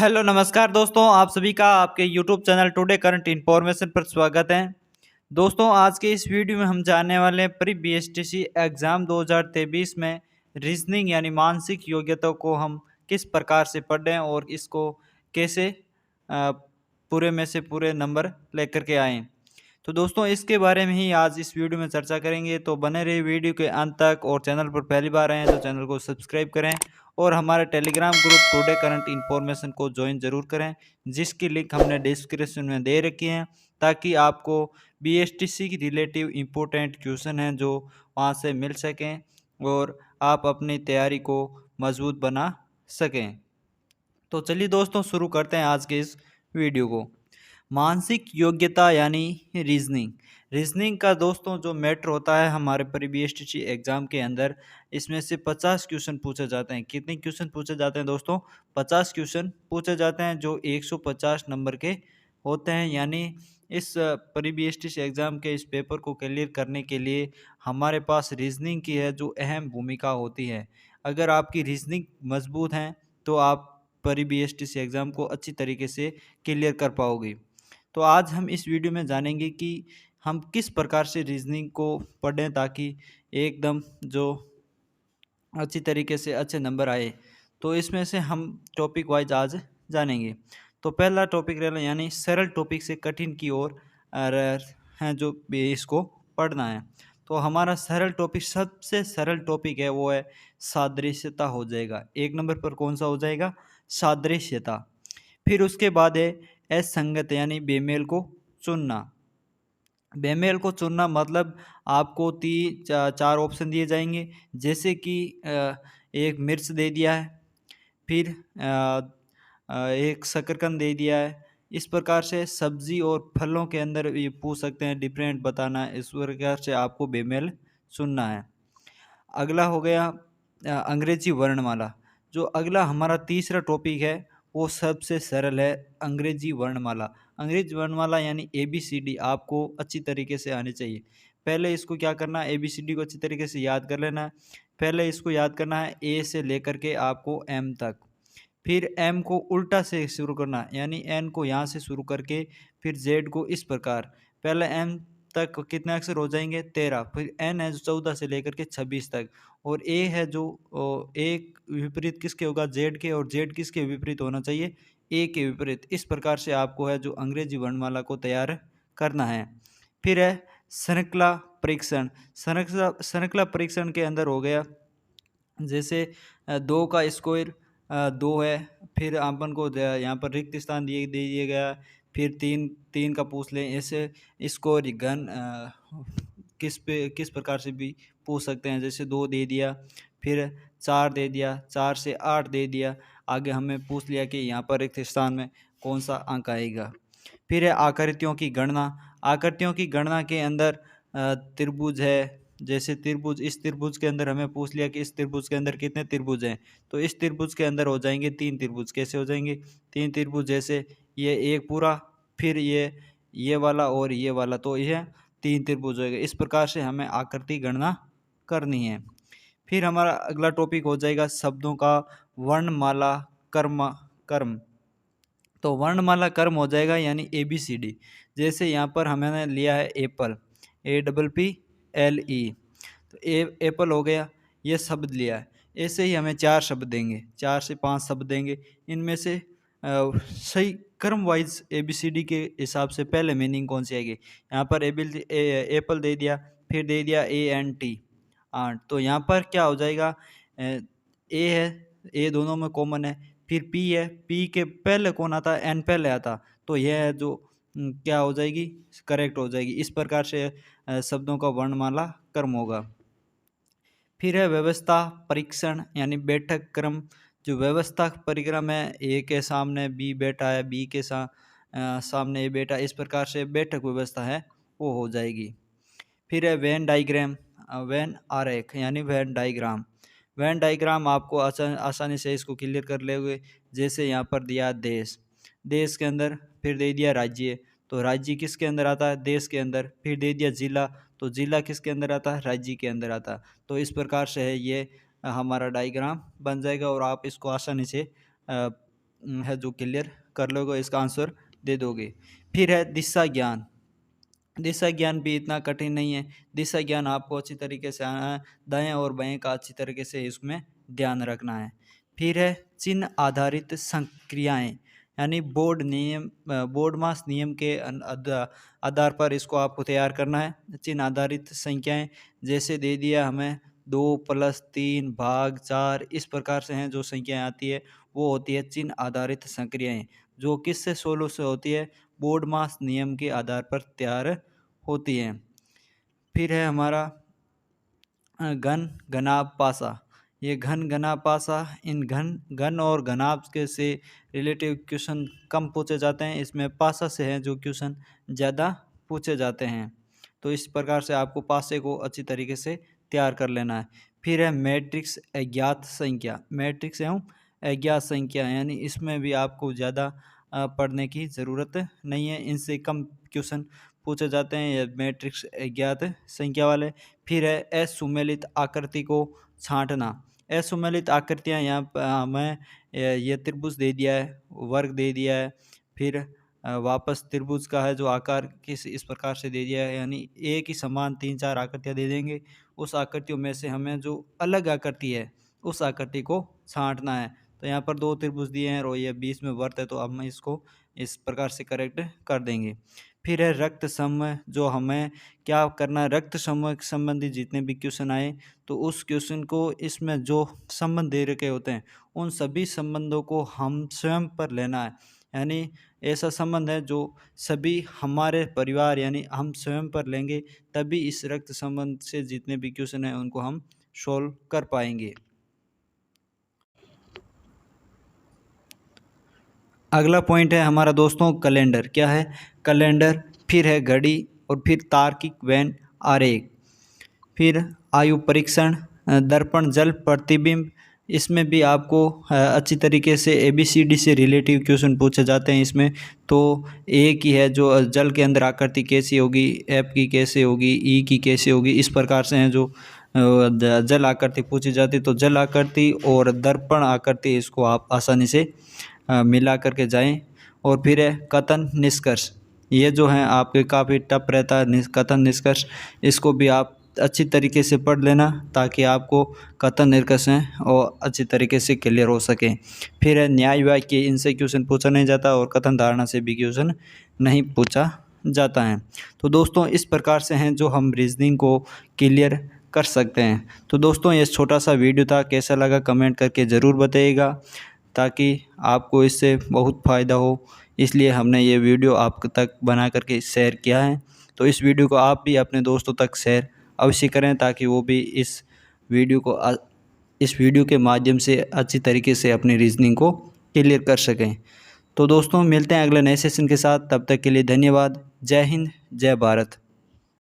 Hello नमस्कार दोस्तों, आप सभी का आपके YouTube channel today current information पर स्वागत है। दोस्तों, आज के इस वीडियो में हम जानने वाले हैं प्री बीएसटीसी एग्ज़ाम 2023 में रीजनिंग यानी मानसिक योग्यता को हम किस प्रकार से पढ़ें और इसको कैसे पूरे में से पूरे नंबर लेकर के आएँ। तो दोस्तों, इसके बारे में ही आज इस वीडियो में चर्चा करेंगे, तो बने रहिए वीडियो के अंत तक। और चैनल पर पहली बार आए हैं तो चैनल को सब्सक्राइब करें और हमारे Telegram group today current information को ज्वाइन ज़रूर करें, जिसकी लिंक हमने डिस्क्रिप्शन में दे रखी है, ताकि आपको बीएसटीसी की रिलेटिव इम्पोर्टेंट क्वेश्चन हैं जो वहाँ से मिल सकें और आप अपनी तैयारी को मजबूत बना सकें। तो चलिए दोस्तों, शुरू करते हैं आज के इस वीडियो को। मानसिक योग्यता यानी रीजनिंग। रीजनिंग का दोस्तों जो मैटर होता है हमारे प्री बीएसटीसी एग्जाम के अंदर, इसमें से 50 क्वेश्चन पूछे जाते हैं। कितने क्वेश्चन पूछे जाते हैं दोस्तों? 50 क्वेश्चन पूछे जाते हैं जो 150 नंबर के होते हैं। यानी इस प्री बीएसटीसी एग्जाम के इस पेपर को क्लियर करने के लिए हमारे पास रीजनिंग की है जो अहम भूमिका होती है। अगर आपकी रीजनिंग मजबूत है तो आप प्री बीएसटीसी एग्जाम को अच्छी तरीके से क्लियर कर पाओगे। तो आज हम इस वीडियो में जानेंगे कि हम किस प्रकार से रीजनिंग को पढ़ें ताकि एकदम जो अच्छी तरीके से अच्छे नंबर आए। तो इसमें से हम टॉपिक वाइज आज जानेंगे। तो पहला टॉपिक रहेगा यानी सरल टॉपिक से कठिन की ओर हैं जो इसको पढ़ना है। तो हमारा सरल टॉपिक, सबसे सरल टॉपिक है वो है सादृश्यता हो जाएगा। एक नंबर पर कौन सा हो जाएगा? सादृश्यता। फिर उसके बाद है असंगत यानी बेमेल को चुनना। बेमेल को चुनना मतलब आपको चार ऑप्शन दिए जाएंगे, जैसे कि एक मिर्च दे दिया है, फिर एक शकरकंद दे दिया है। इस प्रकार से सब्जी और फलों के अंदर ये पूछ सकते हैं, डिफरेंट बताना है। इस प्रकार से आपको बेमेल चुनना है। अगला हो गया अंग्रेजी वर्णमाला। जो अगला हमारा तीसरा टॉपिक है वो सबसे सरल है, अंग्रेजी वर्णमाला। अंग्रेजी वर्णमाला यानी ABCD आपको अच्छी तरीके से आनी चाहिए। पहले इसको क्या करना है, ABCD को अच्छी तरीके से याद कर लेना है। पहले इसको याद करना है A से लेकर के आपको M तक। फिर M को उल्टा से शुरू करना, यानी N को यहाँ से शुरू करके फिर Z को इस प्रकार। पहले M तक कितने अक्षर हो जाएंगे? 13। फिर N है जो 14 से लेकर के 26 तक, और A है जो एक विपरीत किसके होगा? Z के, और Z किसके विपरीत होना चाहिए? A के विपरीत। इस प्रकार से आपको है जो अंग्रेजी वर्णमाला को तैयार करना है। फिर है श्रृंखला परीक्षण। श्रृंखला परीक्षण के अंदर हो गया जैसे 2 का स्क्वायर 2 है, फिर अपन को यहाँ पर रिक्त स्थान दे दिया गया। फिर 3 का पूछ लें, ऐसे स्क्वायर घन किस प्रकार से भी पूछ सकते हैं। जैसे 2 दे दिया, फिर 4 दे दिया, 4 से 8 दे दिया। आगे हमें पूछ लिया कि यहाँ पर रिक्त स्थान में कौन सा अंक आएगा। फिर है आकृतियों की गणना। आकृतियों की गणना के अंदर त्रिभुज है, जैसे त्रिभुज, इस त्रिभुज के अंदर हमें पूछ लिया कि इस त्रिभुज के अंदर कितने त्रिभुज हैं। तो इस त्रिभुज के अंदर हो जाएंगे 3 त्रिभुज। कैसे हो जाएंगे? 3 त्रिभुज, जैसे ये एक पूरा, फिर ये वाला और ये वाला, तो यह 3 त्रिभुज होएगा। इस प्रकार से हमें आकृति गणना करनी है। फिर हमारा अगला टॉपिक हो जाएगा शब्दों का वर्णमाला कर्म। तो वर्णमाला कर्म हो जाएगा यानी ABCD। जैसे यहाँ पर हमने लिया है एप्पल, APPLE। तो एप्पल हो गया, ये शब्द लिया है। ऐसे ही हमें 4 शब्द देंगे, 4 से 5 शब्द देंगे। इनमें से सही क्रम वाइज ABCD के हिसाब से पहले मीनिंग कौन सी आएगी? यहाँ पर एप्पल दे दिया, फिर दे दिया ANT, आंट। तो यहाँ पर क्या हो जाएगा? ए है, ए दोनों में कॉमन है। फिर P है, P के पहले कौन आता है? N पहले आता। तो यह है जो क्या हो जाएगी? करेक्ट हो जाएगी। इस प्रकार से शब्दों का वर्णमाला क्रम होगा। फिर है व्यवस्था परीक्षण यानी बैठक क्रम। जो व्यवस्था परिक्रम है, ए के सामने बी बैठा है, बी के सामने ए बैठा, इस प्रकार से बैठक व्यवस्था है वो हो जाएगी। फिर है वेन डाइग्राम, वेन आरेख यानी वेन डाइग्राम। वेन डाइग्राम आपको आसानी से इसको क्लियर कर लेंगे। जैसे यहाँ पर दिया देश, देश के अंदर फिर दे दिया राज्य, तो राज्य किसके अंदर आता है? देश के अंदर। फिर दे दिया जिला, तो जिला किसके अंदर आता है? राज्य के अंदर आता है। तो इस प्रकार से है ये हमारा डाइग्राम बन जाएगा और आप इसको आसानी से है जो क्लियर कर लोगे, इसका आंसर दे दोगे। फिर है दिशा ज्ञान। दिशा ज्ञान भी इतना कठिन नहीं है। दिशा ज्ञान आपको अच्छी तरीके से दाएं और बाएं का अच्छी तरीके से इसमें ध्यान रखना है। फिर है चिन्ह आधारित संक्रियाएं, यानी बोर्ड नियम, बोर्ड मास नियम के आधार पर इसको आपको तैयार करना है। चिन्ह आधारित संख्याएं जैसे दे दिया हमें 2+3/4, इस प्रकार से हैं जो संख्याएं आती है वो होती है चिन्ह आधारित संक्रियाएं, जो किससे सोलो से होती है, बोर्ड मास नियम के आधार पर तैयार होती हैं। फिर है हमारा घन घनाभ पासा। ये घन घनाभ पासा, इन घन और घनाभ के से रिलेटिव क्वेश्चन कम पूछे जाते हैं, इसमें पासा से हैं जो क्वेश्चन ज़्यादा पूछे जाते हैं। तो इस प्रकार से आपको पासे को अच्छी तरीके से तैयार कर लेना है। फिर है मैट्रिक्स अज्ञात संख्या। मैट्रिक्स एवं अज्ञात संख्या, यानी इसमें भी आपको ज़्यादा पढ़ने की ज़रूरत नहीं है, इनसे कम क्वेश्चन पूछे जाते हैं ये मैट्रिक्स अज्ञात संख्या वाले। फिर है असुमेलित आकृति को छांटना। असुमेलित आकृतियाँ यहाँ पर हमें ये त्रिभुज दे दिया है, वर्ग दे दिया है, फिर वापस त्रिभुज का है जो आकार किस इस प्रकार से दे दिया है, यानी एक ही समान 3-4 आकृतियाँ दे देंगे। उस आकृतियों में से हमें जो अलग आकृति है उस आकृति को छांटना है। तो यहाँ पर 2 त्रिभुज दिए हैं और ये बीच में वर्त है, तो अब हम इसको इस प्रकार से करेक्ट कर देंगे। फिर है रक्त समूह, जो हमें क्या करना है, रक्त समूह के संबंधी जितने भी क्वेश्चन आए तो उस क्वेश्चन को इसमें जो संबंध दे रखे होते हैं उन सभी संबंधों को हम स्वयं पर लेना है, यानी ऐसा संबंध है जो सभी हमारे परिवार यानी हम स्वयं पर लेंगे, तभी इस रक्त संबंध से जितने भी क्वेश्चन हैं उनको हम सोल्व कर पाएंगे। अगला पॉइंट है हमारा दोस्तों कैलेंडर। क्या है, कैलेंडर। फिर है घड़ी और फिर तार्किक वैन आरेख। फिर आयु परीक्षण, दर्पण जल प्रतिबिंब, इसमें भी आपको अच्छी तरीके से ABCD से रिलेटिव क्वेश्चन पूछे जाते हैं इसमें। तो A की है जो जल के अंदर आकृति कैसी होगी, F की कैसे होगी, E की कैसे होगी, इस प्रकार से हैं जो जल आकृति पूछी जाती। तो जल आकृति और दर्पण आकृति इसको आप आसानी से मिला करके जाएं। और फिर है कथन निष्कर्ष। ये जो है आपके काफ़ी टफ रहता है कथन निष्कर्ष, इसको भी आप अच्छी तरीके से पढ़ लेना ताकि आपको कथन निष्कर्ष हैं और अच्छी तरीके से क्लियर हो सके। फिर है न्याय वाक्य, इनसे क्वेश्चन पूछा नहीं जाता और कथन धारणा से भी क्वेश्चन नहीं पूछा जाता है। तो दोस्तों इस प्रकार से हैं जो हम रीजनिंग को क्लियर कर सकते हैं। तो दोस्तों ये छोटा सा वीडियो था, कैसा लगा कमेंट करके ज़रूर बताइएगा ताकि आपको इससे बहुत फ़ायदा हो, इसलिए हमने ये वीडियो आप तक बना करके शेयर किया है। तो इस वीडियो को आप भी अपने दोस्तों तक शेयर अवश्य करें ताकि वो भी इस वीडियो के माध्यम से अच्छी तरीके से अपनी रीजनिंग को क्लियर कर सकें। तो दोस्तों मिलते हैं अगले नए सेशन के साथ, तब तक के लिए धन्यवाद। जय हिंद, जय भारत।